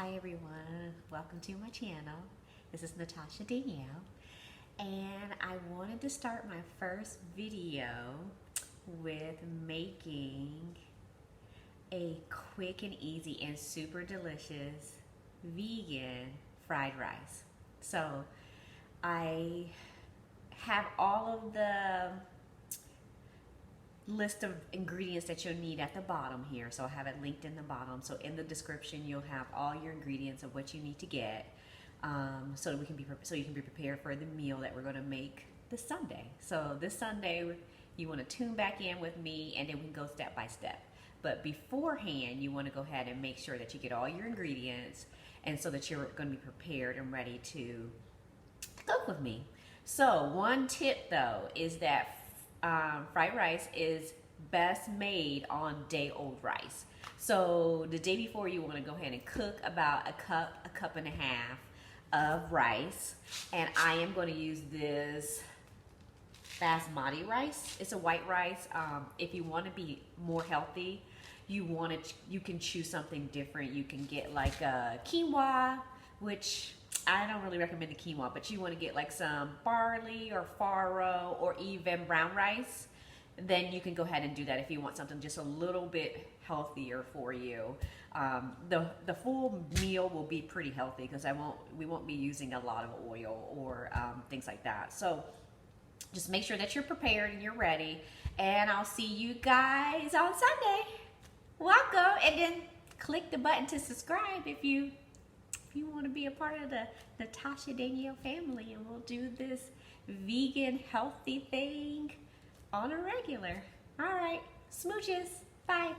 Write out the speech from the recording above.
Hi everyone, welcome to my channel. This is Natasha Danielle, and I wanted to start my first video with making a quick and easy and super delicious vegan fried rice. So I have all of the list of ingredients that you'll need at the bottom here, so I have it linked in the bottom. So in the description you'll have all your ingredients of what you need to get, so you can be prepared for the meal that we're going to make this Sunday. So this Sunday you want to tune back in with me, and then we can go step by step. But beforehand you want to go ahead and make sure that you get all your ingredients, and so that you're going to be prepared and ready to cook with me. So one tip though is that fried rice is best made on day-old rice. So the day before you want to go ahead and cook about a cup and a half of rice, and I am going to use this Basmati rice. It's a white rice. If you want to be more healthy, you can choose something different. You can get like a quinoa, which I don't really recommend the quinoa, but you want to get like some barley or farro or even brown rice. Then you can go ahead and do that if you want something just a little bit healthier for you. The full meal will be pretty healthy because we won't be using a lot of oil or things like that. So just make sure that you're prepared and you're ready, and I'll see you guys on Sunday. Welcome, and then click the button to subscribe if you want to be a part of the Natasha Danielle family, and we'll do this vegan healthy thing on a regular. All right, smooches, bye.